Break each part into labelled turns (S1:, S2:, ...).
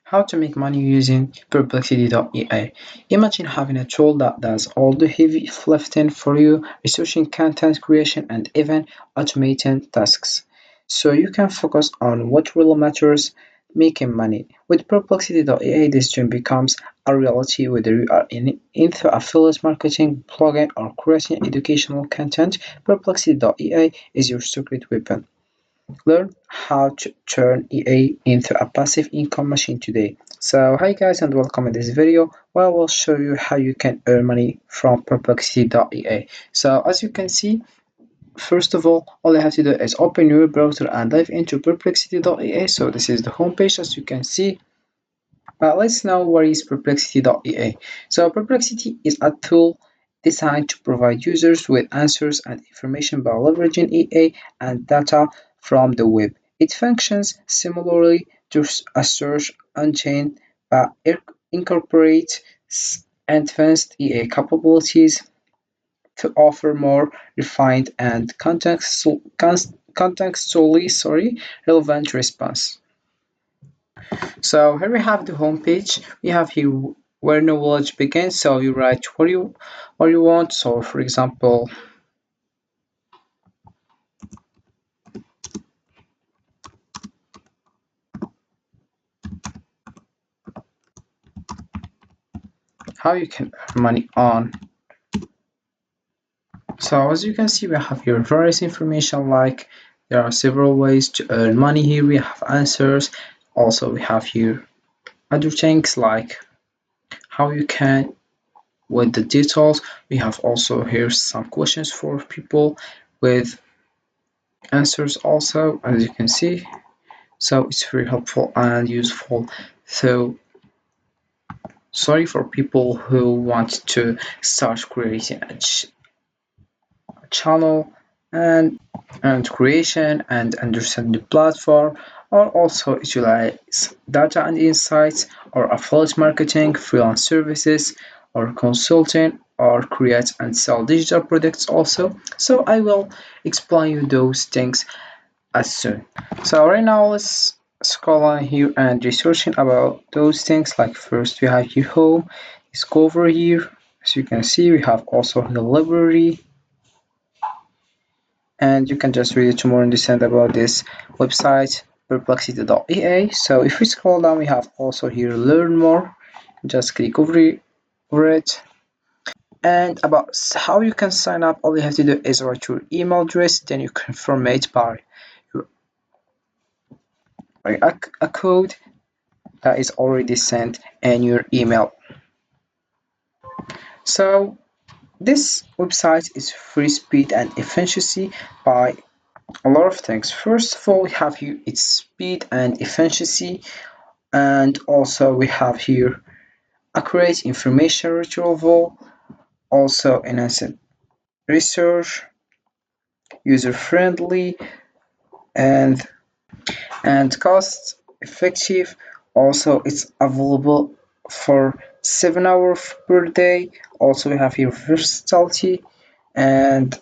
S1: How to make money using Perplexity.ai. Imagine having a tool that does all the heavy lifting for you, researching content creation and even automating tasks. So you can focus on what really matters, making money. With Perplexity.ai, this dream becomes a reality whether you are into affiliate marketing, blogging, or creating educational content. Perplexity.ai is your secret weapon. Learn how to turn EA into a passive income machine today. So hi guys and welcome in this video where I will show you how you can earn money from Perplexity.ea. So as you can see, first of all you have to do is open your browser and dive into Perplexity.ea. So this is the homepage as you can see. Let's know what is Perplexity.ea. So Perplexity is a tool designed to provide users with answers and information by leveraging EA and data from the web. It functions similarly to a search engine but it incorporates advanced EA capabilities to offer more refined and contextually relevant response. So here we have the home page. We have here where knowledge begins. So you write what you want. So for example, how you can earn money on. So as you can see, we have here various information like there are several ways to earn money here. We have answers. Also, we have here other things like how you can with the details. We have also here some questions for people with answers also, as you can see. So it's very helpful and useful. So sorry for people who want to start creating a channel and creation and understand the platform, or also utilize data and insights or affiliate marketing, freelance services, or consulting, or create and sell digital products also. So I will explain you those things as soon. So right now let's scroll on here and researching about those things. Like first we have here home, discover here. As you can see, we have also the library, and you can just read it to more understand about this website perplexity.ea. So if we scroll down, we have also here learn more. Just click over it. And about how you can sign up, all you have to do is write your email address, then you confirm it by a code that is already sent in your email. So this website is free speed and efficiency by a lot of things. First of all, we have here its speed and efficiency, and also we have here accurate information retrieval, also enhanced research, user friendly, and cost effective. Also it's available for 7 hours per day. Also we have here versatility and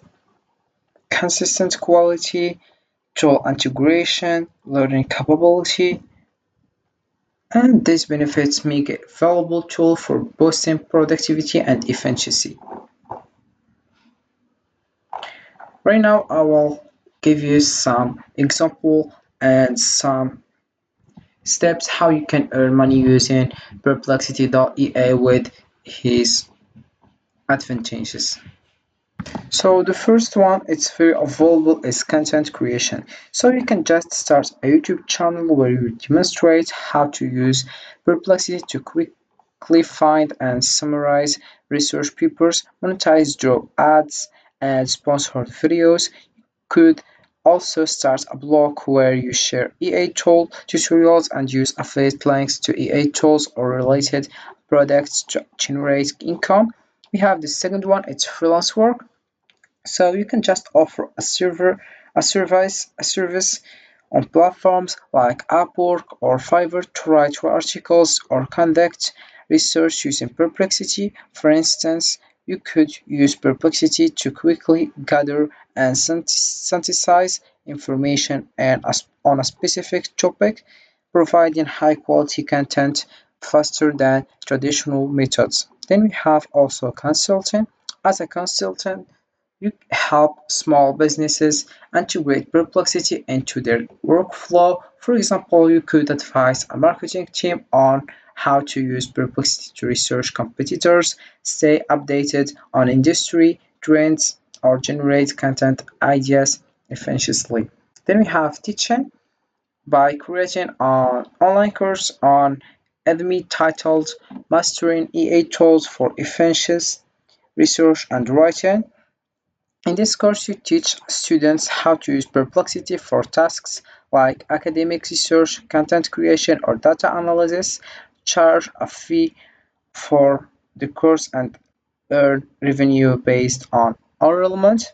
S1: consistent quality, tool integration, learning capability, and these benefits make it a valuable tool for boosting productivity and efficiency. Right now I will give you some example and some steps how you can earn money using Perplexity.ea with his advantages. So the first one, it's very available, is content creation. So you can just start a YouTube channel where you demonstrate how to use Perplexity to quickly find and summarize research papers, monetize through ads and sponsored videos. You could also start a blog where you share EA tool tutorials and use affiliate links to EA tools or related products to generate income. We have the second one, it's freelance work. So you can just offer a service on platforms like Upwork or Fiverr to write articles or conduct research using Perplexity. For instance, you could use Perplexity to quickly gather and synthesize information on a specific topic, providing high quality content faster than traditional methods. Then we have also consulting. As a consultant, you help small businesses integrate Perplexity into their workflow. For example, you could advise a marketing team on how to use Perplexity to research competitors, stay updated on industry trends, or generate content ideas efficiently. Then we have teaching by creating an online course on Udemy titled Mastering EA Tools for Efficient Research and Writing. In this course, you teach students how to use Perplexity for tasks like academic research, content creation, or data analysis. Charge a fee for the course and earn revenue based on enrollment.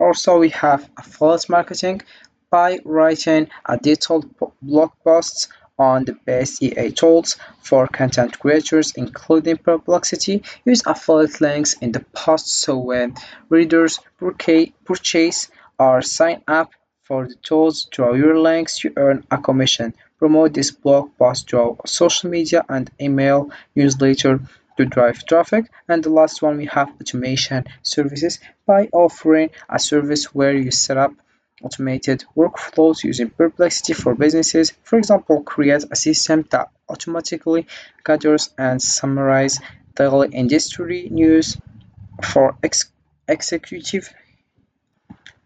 S1: Also, we have affiliate marketing by writing a detailed blog posts on the best EA tools for content creators, including Perplexity. Use affiliate links in the post so when readers purchase or sign up for the tools through your links, you earn a commission. Promote this blog post through social media and email newsletter to drive traffic. And the last one, we have automation services by offering a service where you set up automated workflows using Perplexity for businesses. For example, create a system that automatically gathers and summarizes daily industry news for executive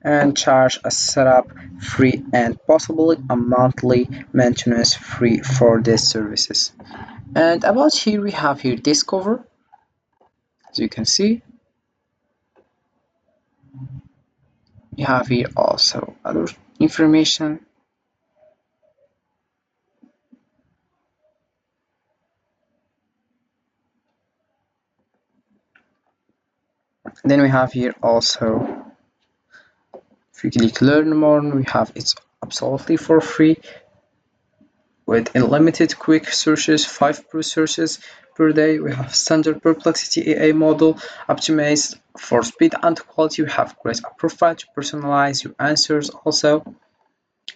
S1: and charge a setup free and possibly a monthly maintenance free for these services. And about here we have here Discover, as you can see. You have here also other information. Then we have here also, if you click learn more, we have it's absolutely for free with unlimited quick searches, 5 pro searches per day. We have standard Perplexity AI model optimized for speed and quality. We have create a profile to personalize your answers also,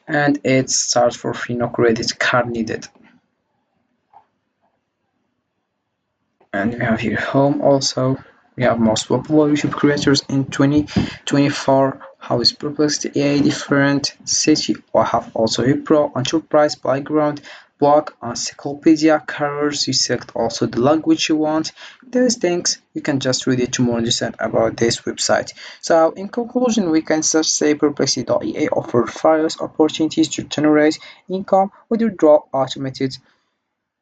S1: and it starts for free, no credit card needed. And we have here home also. We have most popular YouTube creators in 2024. How is Perplexity AI different? City. We have also a pro enterprise background blog encyclopedia careers. You select also the language you want. Those things you can just read it to more understand about this website. So in conclusion, we can just say Perplexity.ea offers various opportunities to generate income, whether through automated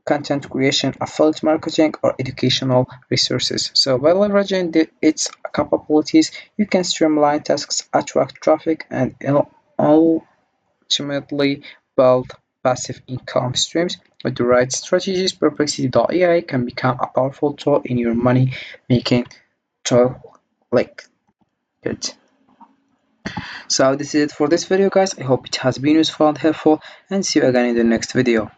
S1: content creation, affiliate marketing, or educational resources. So by leveraging its capabilities, you can streamline tasks, attract traffic, and ultimately build passive income streams. With the right strategies, Perplexity.ai can become a powerful tool in your money making tool. Like good. So this is it for this video, guys. I hope it has been useful and helpful, and see you again in the next video.